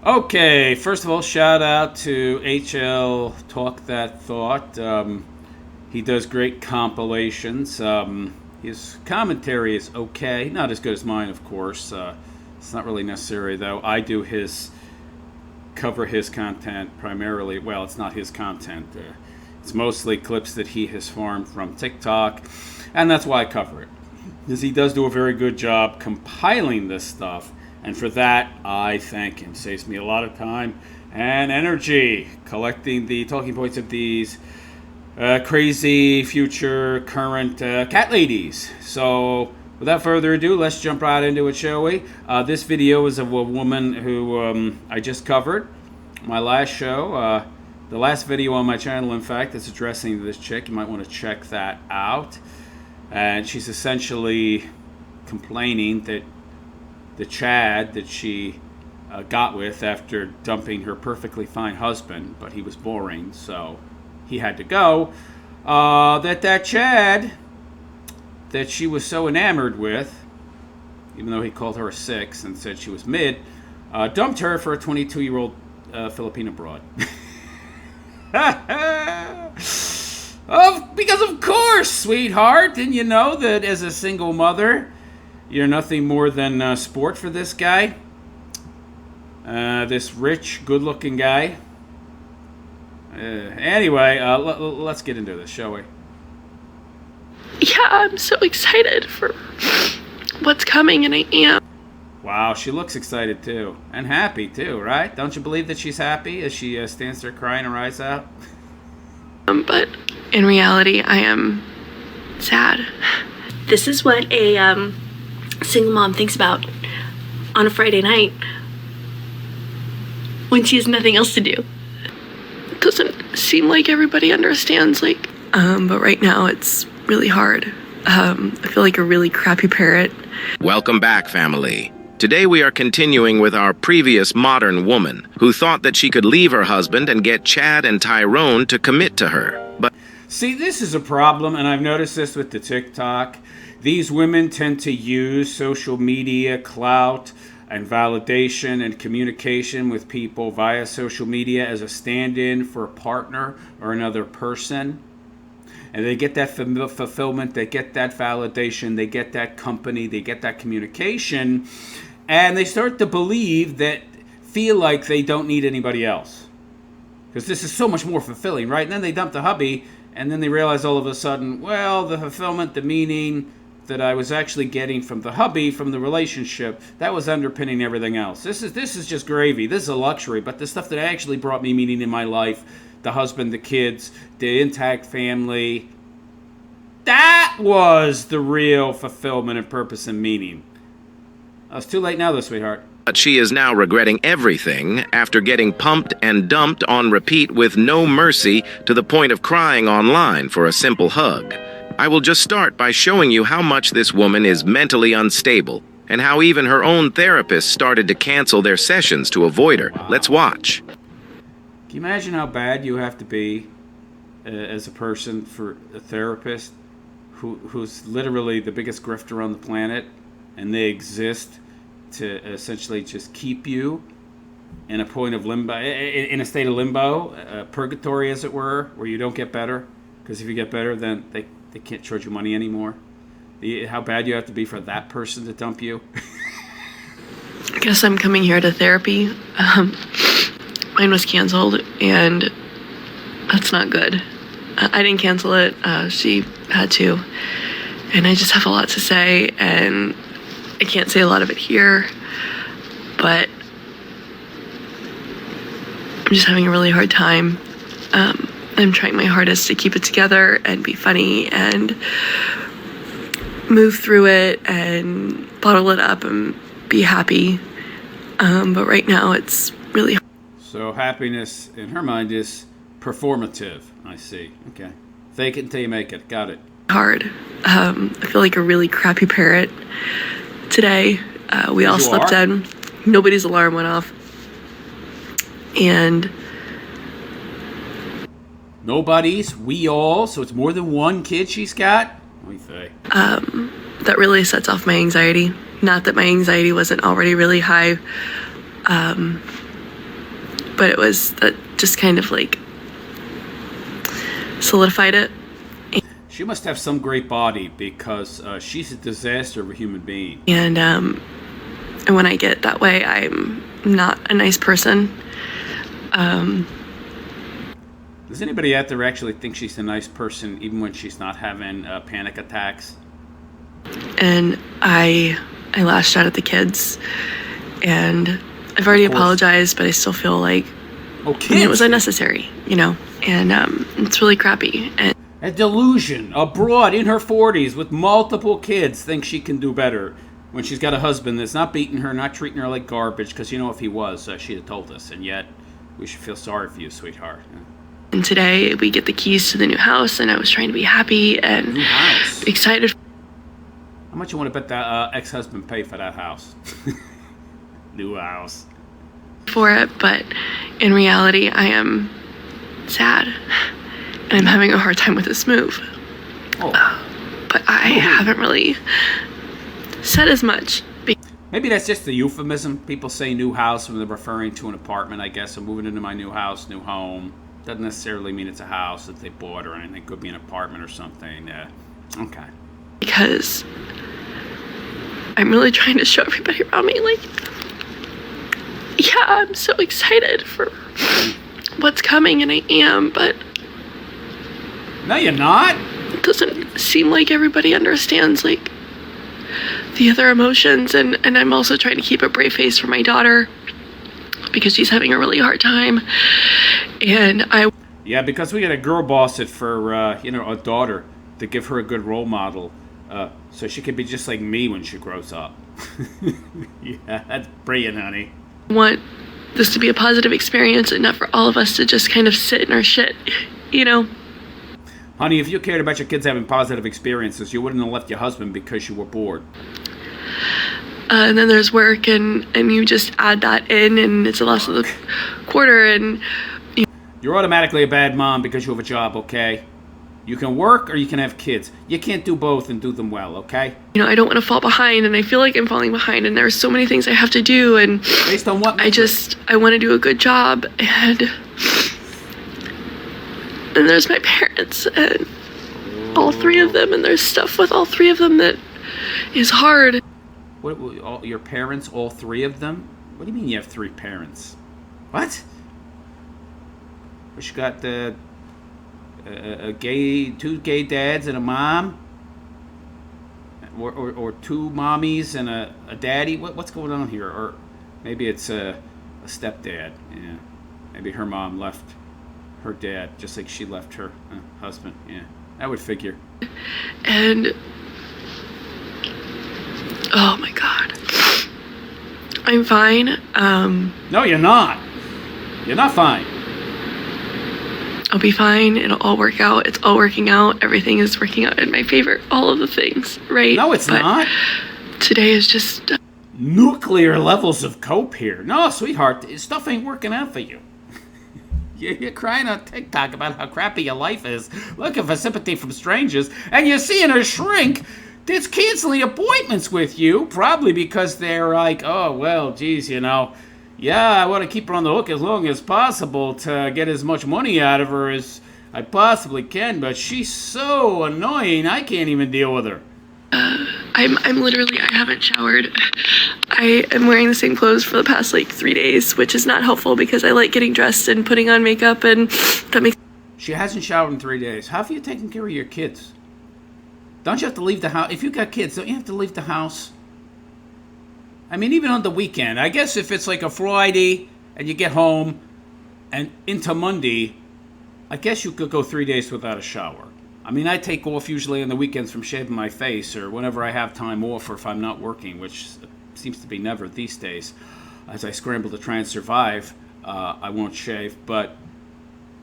Okay, first of all, shout out to HL Talk That Thought. He does great compilations. His commentary is okay, not as good as mine, of course. It's not really necessary, though. I do cover his content primarily. Well, it's not his content. It's mostly clips that he has farmed from TikTok, and that's why I cover it. Because he does do a very good job compiling this stuff, and for that, I thank him. Saves me a lot of time and energy collecting the talking points of these crazy future current cat ladies. So without further ado, let's jump right into it, shall we? This video is of a woman who I just covered. My last show, the last video on my channel, in fact, is addressing this chick. You might want to check that out. And she's essentially complaining that the Chad that she got with after dumping her perfectly fine husband, but he was boring, so he had to go, that Chad that she was so enamored with, even though he called her a 6 and said she was mid, dumped her for a 22-year-old Filipino broad. Because of course, sweetheart, and you know that as a single mother, you're nothing more than sport for this guy. This rich, good-looking guy. Anyway, let's get into this, shall we? Yeah, I'm so excited for what's coming, and I am. Wow, she looks excited too. And happy too, right? Don't you believe that she's happy as she stands there crying her eyes out? But in reality, I am sad. This is what a single mom thinks about on a Friday night when she has nothing else to do. It doesn't seem like everybody understands, but right now it's really hard. I feel like a really crappy parent. Welcome back, family. Today we are continuing with our previous modern woman who thought that she could leave her husband and get Chad and Tyrone to commit to her. But see, this is a problem, and I've noticed this with the TikTok. These women tend to use social media clout and validation and communication with people via social media as a stand-in for a partner or another person. And they get that fulfillment, they get that validation, they get that company, they get that communication, and they start to feel like they don't need anybody else. Because this is so much more fulfilling, right? And then they dump the hubby, and then they realize all of a sudden, well, the fulfillment, the meaning that I was actually getting from the hubby, from the relationship, that was underpinning everything else. This is just gravy. This is a luxury, but the stuff that actually brought me meaning in my life, the husband, the kids, the intact family, that was the real fulfillment and purpose and meaning. It's too late now, though, sweetheart. But she is now regretting everything after getting pumped and dumped on repeat with no mercy to the point of crying online for a simple hug. I will just start by showing you how much this woman is mentally unstable and how even her own therapist started to cancel their sessions to avoid her. Wow. Let's watch. Can you imagine how bad you have to be as a person for a therapist who's literally the biggest grifter on the planet, and they exist to essentially just keep you in a point of limbo, in a state of limbo, purgatory as it were, where you don't get better? Because if you get better, then they can't charge you money anymore. How bad you have to be for that person to dump you? I guess I'm coming here to therapy. Mine was canceled, and that's not good. I didn't cancel it. She had to. And I just have a lot to say, and I can't say a lot of it here, but I'm just having a really hard time. I'm trying my hardest to keep it together and be funny and move through it and bottle it up and be happy. But right now it's really hard. So happiness in her mind is performative. I see. Okay. Fake it until you make it. Got it. Hard. I feel like a really crappy parent. Today, we all slept in. Nobody's alarm went off. And nobody's, we all, so it's more than one kid she's got? What do you say? That really sets off my anxiety. Not that my anxiety wasn't already really high. but it was that just kind of like solidified it. She must have some great body because she's a disaster of a human being. And when I get that way, I'm not a nice person. Does anybody out there actually think she's a nice person even when she's not having panic attacks? And I lashed out at the kids, and I've already apologized, but I still feel like it was unnecessary, and it's really crappy. And a delusion, a broad in her 40s with multiple kids thinks she can do better when she's got a husband that's not beating her, not treating her like garbage, because if he was, she'd have told us, and yet we should feel sorry for you, sweetheart. And today we get the keys to the new house, and I was trying to be happy and excited. How much you want to bet that ex-husband pay for that house? New house. For it, but in reality, I am sad, and I'm having a hard time with this move. But I haven't really said as much. Maybe that's just the euphemism. People say new house when they're referring to an apartment, I guess. I'm moving into my new house, new home. Doesn't necessarily mean it's a house that they bought or anything. It could be an apartment or something. Okay. Because I'm really trying to show everybody around me, like, yeah, I'm so excited for what's coming, and I am, but... No, you're not. It doesn't seem like everybody understands, like, the other emotions, and I'm also trying to keep a brave face for my daughter because she's having a really hard time, and Yeah, because we got a girl boss it for, a daughter to give her a good role model, so she can be just like me when she grows up. Yeah, that's brilliant, honey. I want this to be a positive experience and not for all of us to just kind of sit in our shit, Honey, if you cared about your kids having positive experiences, you wouldn't have left your husband because you were bored. And then there's work, and you just add that in, and it's the last of the quarter, and... You're automatically a bad mom because you have a job, okay? You can work or you can have kids. You can't do both and do them well, okay? I don't want to fall behind, and I feel like I'm falling behind, and there's so many things I have to do, and... Based on what? I want to do a good job, and there's my parents, and all three of them, and there's stuff with all three of them that is hard. What, your parents, all three of them? What do you mean you have three parents? What? You got two gay dads and a mom? Or two mommies and a daddy? What's going on here? Or maybe it's a stepdad. Yeah. Maybe her mom left her dad just like she left her husband. Yeah, that would figure. And oh my God, I'm fine. No, you're not. You're not fine. I'll be fine. It'll all work out. It's all working out. Everything is working out in my favor. All of the things, right? No, it's not. Today is just... nuclear levels of cope here. No, sweetheart, stuff ain't working out for you. You're crying on TikTok about how crappy your life is, looking for sympathy from strangers, and you're seeing a shrink that's canceling appointments with you, probably because they're like, oh, well, geez, yeah, I want to keep her on the hook as long as possible to get as much money out of her as I possibly can, but she's so annoying, I can't even deal with her. I'm literally, I haven't showered. I am wearing the same clothes for the past 3 days, which is not helpful because I like getting dressed and putting on makeup, and that makes... She hasn't showered in 3 days. How have you taken care of your kids? Don't you have to leave the house? If you got kids, don't you have to leave the house? I mean, even on the weekend. I guess if it's like a Friday and you get home and into Monday, I guess you could go 3 days without a shower. I mean, I take off usually on the weekends from shaving my face or whenever I have time off or if I'm not working, which seems to be never these days. As I scramble to try and survive, I won't shave. But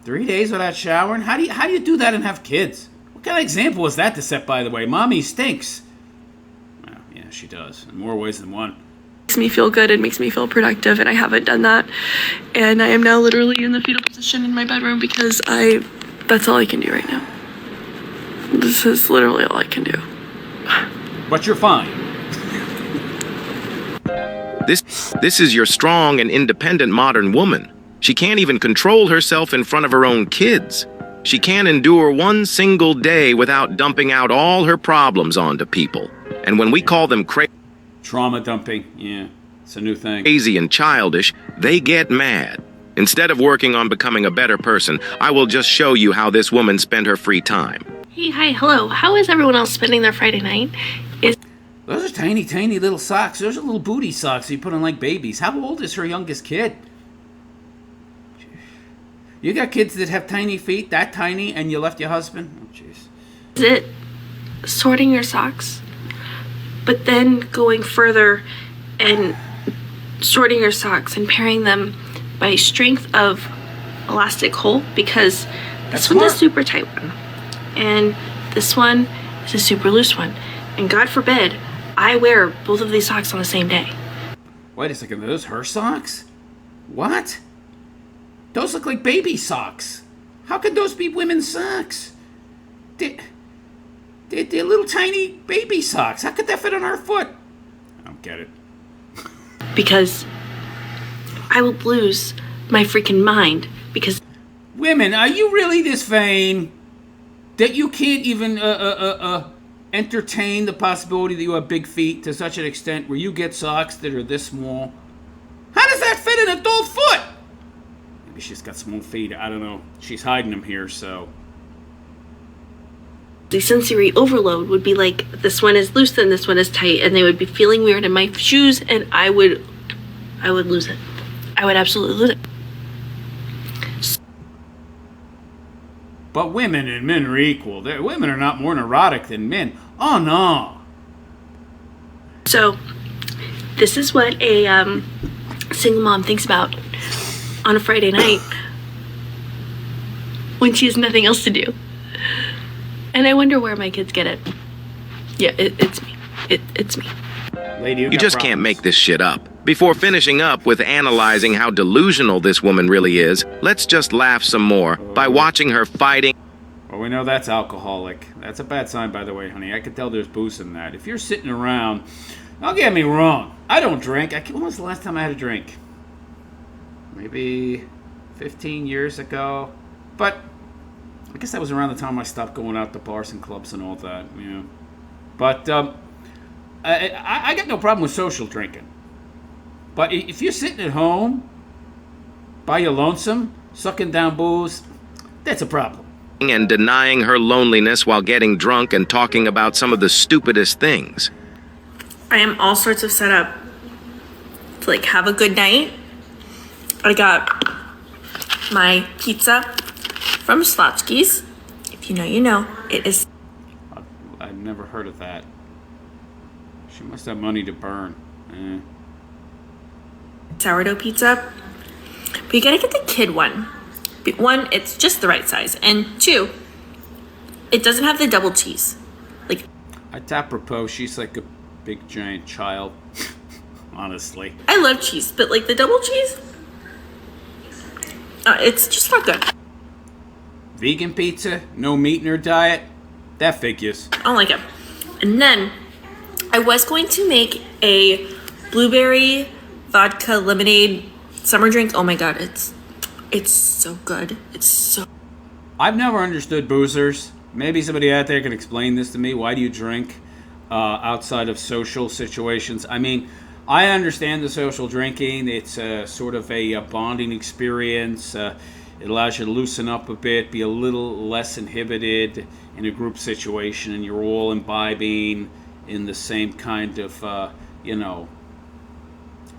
3 days without showering? How do you do that and have kids? What kind of example is that to set, by the way? Mommy stinks. Well, yeah, she does. In more ways than one. Makes me feel good and makes me feel productive, and I haven't done that. And I am now literally in the fetal position in my bedroom because that's all I can do right now. This is literally all I can do. But you're fine. This is your strong and independent modern woman. She can't even control herself in front of her own kids. She can't endure one single day without dumping out all her problems onto people. And when we call them Trauma dumping, yeah, it's a new thing. crazy and childish, they get mad. Instead of working on becoming a better person, I will just show you how this woman spent her free time. Hey, hi, hello. How is everyone else spending their Friday night? Those are tiny, tiny little socks. Those are little booty socks you put on like babies. How old is her youngest kid? You got kids that have tiny feet, that tiny, and you left your husband? Oh, jeez. Is it sorting your socks? But then going further and sorting your socks and pairing them by strength of elastic hole, because this one's a super tight one and this one is a super loose one, and God forbid I wear both of these socks on the same day. Wait a second, are those her socks? What? Those look like baby socks. How could those be women's socks? They're little tiny baby socks. How could that fit on her foot? I don't get it. Because I will lose my freaking mind, because Women, are you really this vain that you can't even entertain the possibility that you have big feet to such an extent where you get socks that are this small? How does that fit an adult foot? Maybe she's got small feet. I don't know. She's hiding them here, so. the sensory overload would be like, this one is loose and this one is tight, and they would be feeling weird in my shoes, and I would lose it. I would absolutely lose it. But women and men are equal. Women are not more neurotic than men. Oh, no. So, this is what a single mom thinks about on a Friday night when she has nothing else to do. And I wonder where my kids get it. Yeah, it's me. It's me. Lady, You just can't make this shit up. Before finishing up with analyzing how delusional this woman really is, let's just laugh some more by watching her fighting. Well, we know that's alcoholic. That's a bad sign, by the way, honey. I can tell there's booze in that. If you're sitting around, don't get me wrong. I don't drink. When was the last time I had a drink? Maybe 15 years ago. But I guess that was around the time I stopped going out to bars and clubs and all that. Yeah. But I got no problem with social drinking. But if you're sitting at home by your lonesome, sucking down booze, that's a problem. And denying her loneliness while getting drunk and talking about some of the stupidest things. I am all sorts of set up to like have a good night. I got my pizza from Slotsky's. If you know, you know. It is I've never heard of that. She must have money to burn. sourdough pizza. But you gotta get the kid one. One, it's just the right size. And two, it doesn't have the double cheese. Like, Apropos, she's like a big giant child. Honestly. I love cheese, but like the double cheese, it's just not good. Vegan pizza, no meat in her diet. That figures. I don't like it. And then I was going to make a blueberry vodka lemonade summer drink. Oh my god, it's so good. It's so. I've never understood boozers. Maybe somebody out there can explain this to me. Why do you drink outside of social situations? I mean, I understand the social drinking. It's sort of a bonding experience. It allows you to loosen up a bit, be a little less inhibited in a group situation, and you're all imbibing in the same kind of,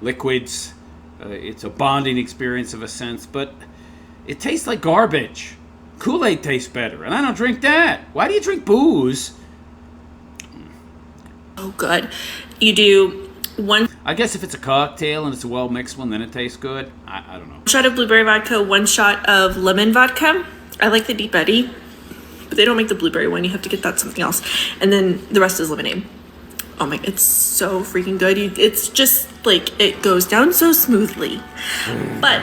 liquids. It's a bonding experience of a sense, but it tastes like garbage. Kool-Aid tastes better, and I don't drink that. Why do you drink booze? Oh, good. You do one I guess if it's a cocktail and it's a well-mixed one, then it tastes good. I don't know. shot of blueberry vodka, one shot of lemon vodka. I like the Deep Eddy, but they don't make the blueberry one. You have to get that something else. And then the rest is lemonade. Oh my, it's so freaking good. It's just like, it goes down so smoothly. But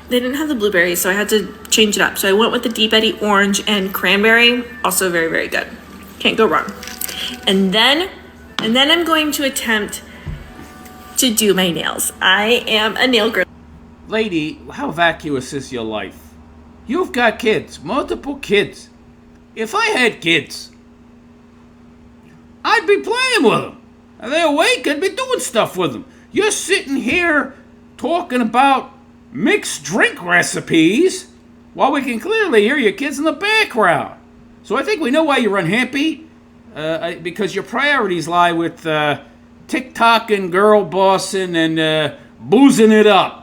they didn't have the blueberry, so I had to change it up. So I went with the Deep Eddy orange and cranberry. Also very, very good. Can't go wrong. And then I'm going to attempt to do my nails. I am a nail girl. Lady, how vacuous is your life? You've got kids, multiple kids. If I had kids, I'd be playing with them. Are they awake? I'd be doing stuff with them. You're sitting here talking about mixed drink recipes while we can clearly hear your kids in the background. So I think we know why you're unhappy. Because your priorities lie with TikTok and girl bossing and boozing it up.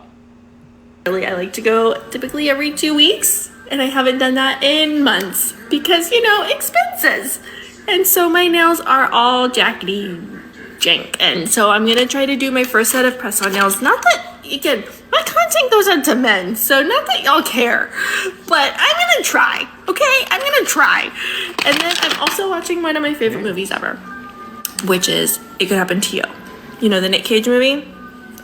Really, I like to go typically every 2 weeks, and I haven't done that in months because, expenses. And so my nails are all jackety jank. And so I'm going to try to do my first set of press-on nails. Not that, again, my content goes on to men, so not that y'all care. But I'm going to try, okay? I'm going to try. And then I'm also watching one of my favorite movies ever, which is It Could Happen to You. You know, the Nick Cage movie?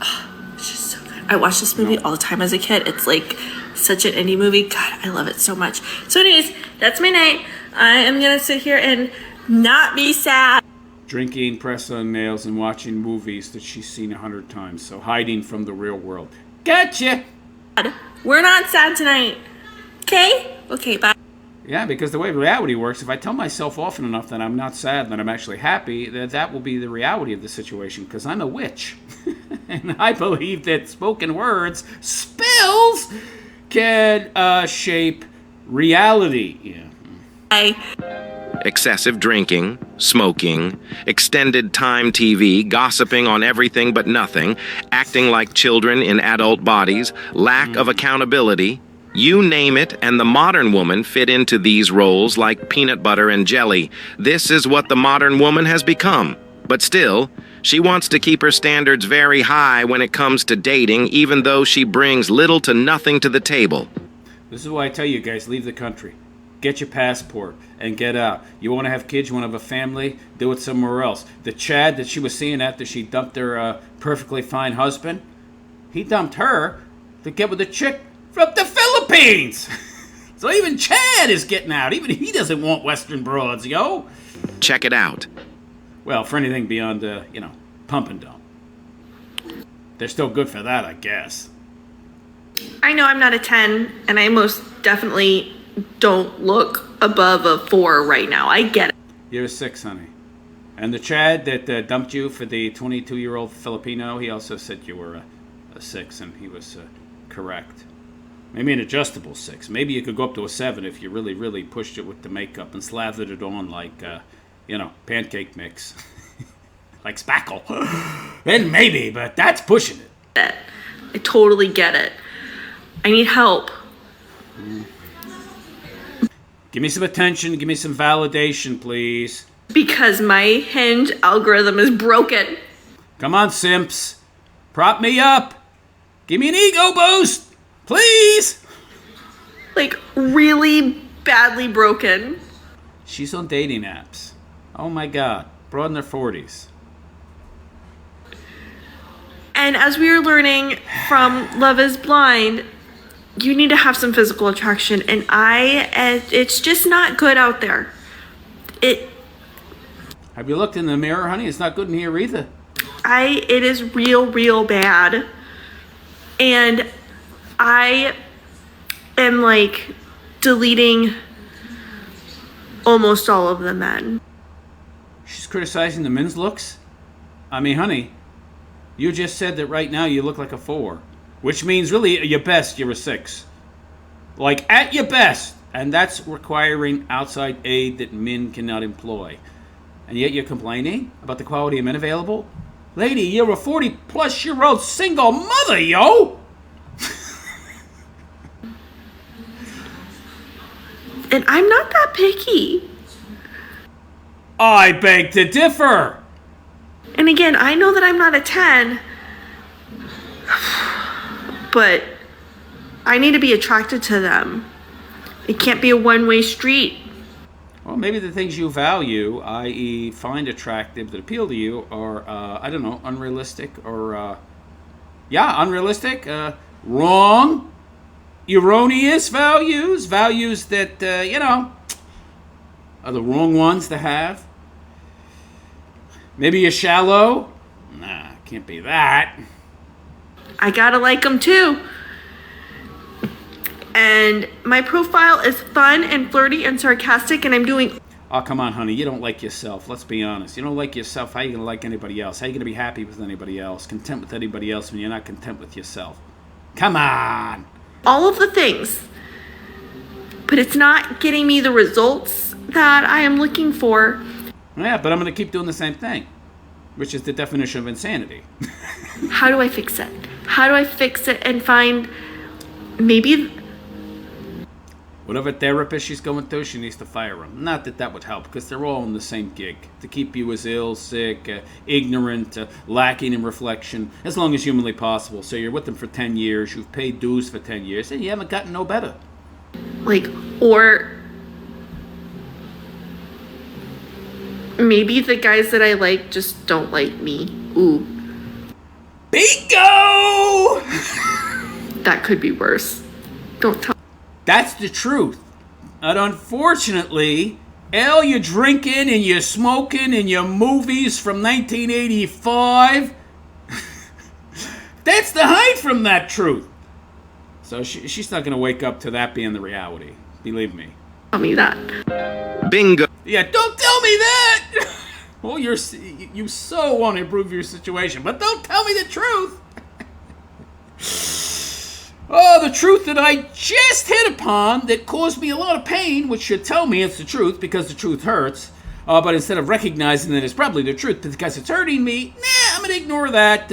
Oh, it's just so good. I watched this movie all the time as a kid. It's like such an indie movie. God, I love it so much. So anyways, that's my night. I am going to sit here and not be sad. Drinking, press-on nails, and watching movies that she's seen 100 times. So hiding from the real world. Gotcha! We're not sad tonight. Okay? Okay, bye. Yeah, because the way reality works, if I tell myself often enough that I'm not sad, that I'm actually happy, that will be the reality of the situation, because I'm a witch. And I believe that spoken words, spells, can shape reality. Yeah. Bye. Excessive drinking, smoking, extended time TV, gossiping on everything but nothing, acting like children in adult bodies, lack of accountability. You name it, and the modern woman fit into these roles like peanut butter and jelly. This is what the modern woman has become. But still, she wants to keep her standards very high when it comes to dating, even though she brings little to nothing to the table. This is why I tell you guys, leave the country. Get your passport and get out. You want to have kids, you want to have a family, do it somewhere else. The Chad that she was seeing after she dumped her perfectly fine husband, he dumped her to get with a chick from the Philippines. So even Chad is getting out. Even he doesn't want Western broads, yo. Check it out. Well, for anything beyond, pump and dump. They're still good for that, I guess. I know I'm not a 10, and I most definitely don't look above a 4 right now. I get it. You're a 6, honey. And the Chad that dumped you for the 22-year-old Filipino, he also said you were a 6, and he was correct. Maybe an adjustable 6. Maybe you could go up to a 7 if you really, really pushed it with the makeup and slathered it on like, pancake mix. Like spackle. Then maybe, but that's pushing it. I totally get it. I need help. Give me some attention. Give me some validation, please. Because my Hinge algorithm is broken. Come on, simps. Prop me up. Give me an ego boost. Please. Like, really badly broken. She's on dating apps. Oh my God. Broad in their 40s. And as we are learning from Love is Blind, you need to have some physical attraction. And it's just not good out there. Have you looked in the mirror, honey? It's not good in here either. It is real bad. And I am like deleting almost all of the men. She's criticizing the men's looks? I mean, honey, you just said that right now you look like a 4. Which means really at your best, you're a 6. Like at your best. And that's requiring outside aid that men cannot employ. And yet you're complaining about the quality of men available? Lady, you're a 40-plus-year-old single mother, yo! And I'm not that picky. I beg to differ. And again, I know that I'm not a 10. But I need to be attracted to them. It can't be a one-way street. Well, maybe the things you value, i.e. find attractive that appeal to you, are, unrealistic or, unrealistic, wrong, erroneous values that, are the wrong ones to have. Maybe you're shallow. Nah, can't be that. I gotta like them too. And my profile is fun and flirty and sarcastic, and I'm doing... Oh, come on, honey. You don't like yourself. Let's be honest. You don't like yourself. How are you going to like anybody else? How are you going to be happy with anybody else? Content with anybody else when you're not content with yourself? Come on. all of the things, but it's not getting me the results that I am looking for. Yeah, but I'm going to keep doing the same thing, which is the definition of insanity. How do I fix it? How do I fix it and find maybe... Whatever therapist she's going through, she needs to fire them. Not that that would help, because they're all in the same gig. To keep you as ill, sick, ignorant, lacking in reflection, as long as humanly possible. So you're with them for 10 years, you've paid dues for 10 years, and you haven't gotten no better. Like, or... maybe the guys that I like just don't like me. Ooh. Bingo! That could be worse. Don't tell. That's the truth. And unfortunately, all your drinking and your smoking and your movies from 1985, that's the hide from that truth. So she's not going to wake up to that being the reality. Believe me. Tell me that. Bingo. Yeah, don't tell me that! Well, you so want to improve your situation, but don't tell me the truth! Oh, the truth that I just hit upon that caused me a lot of pain, which should tell me it's the truth because the truth hurts. But instead of recognizing that it's probably the truth because it's hurting me, I'm going to ignore that.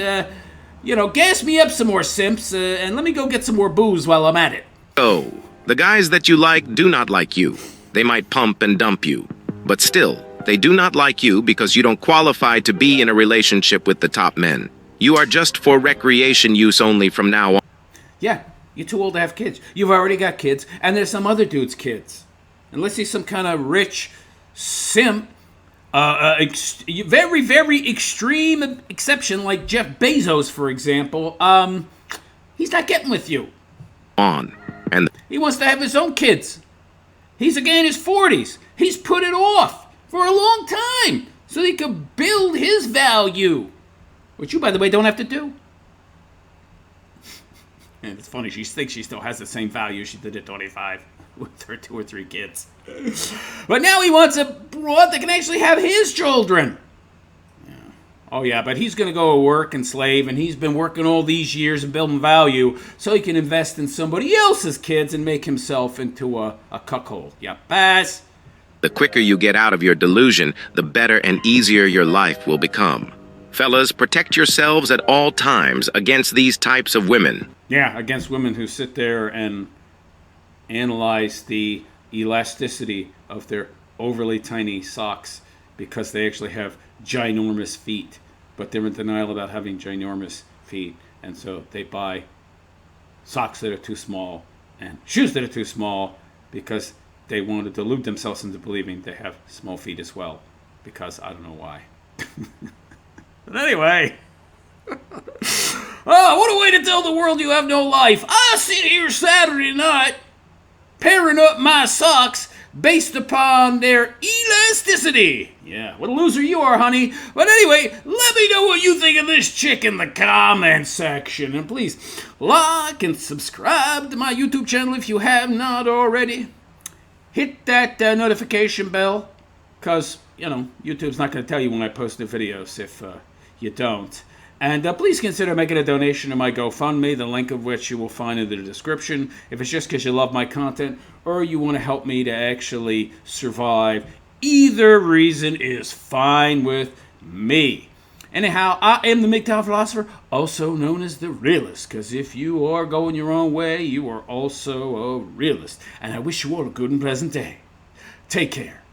Gas me up some more, simps, and let me go get some more booze while I'm at it. Oh, the guys that you like do not like you. They might pump and dump you. But still, they do not like you because you don't qualify to be in a relationship with the top men. You are just for recreation use only from now on. Yeah, you're too old to have kids. You've already got kids, and there's some other dude's kids. Unless he's some kind of rich simp, very, very extreme exception like Jeff Bezos, for example, he's not getting with you. And he wants to have his own kids. He's again in his 40s. He's put it off for a long time so he could build his value, which you, by the way, don't have to do. And it's funny, she thinks she still has the same value she did at 25 with her 2 or 3 kids. But now he wants a broad that can actually have his children. Yeah. Oh yeah, but he's going to go work and slave, and he's been working all these years and building value so he can invest in somebody else's kids and make himself into a cuckold. Yeah, pass. the quicker you get out of your delusion, the better and easier your life will become. Fellas, protect yourselves at all times against these types of women. Yeah, against women who sit there and analyze the elasticity of their overly tiny socks because they actually have ginormous feet, but they're in denial about having ginormous feet, and so they buy socks that are too small and shoes that are too small because they want to delude themselves into believing they have small feet as well, because I don't know why. But anyway, oh, what a way to tell the world you have no life. I sit here Saturday night pairing up my socks based upon their elasticity. Yeah, what a loser you are, honey. But anyway, let me know what you think of this chick in the comment section. And please like and subscribe to my YouTube channel if you have not already. Hit that notification bell, because, YouTube's not going to tell you when I post new videos if you don't. And please consider making a donation to my GoFundMe, the link of which you will find in the description, if it's just because you love my content or you want to help me to actually survive. Either reason is fine with me. Anyhow, I am the MGTOW philosopher, also known as the realist, because if you are going your own way, you are also a realist. And I wish you all a good and pleasant day. Take care.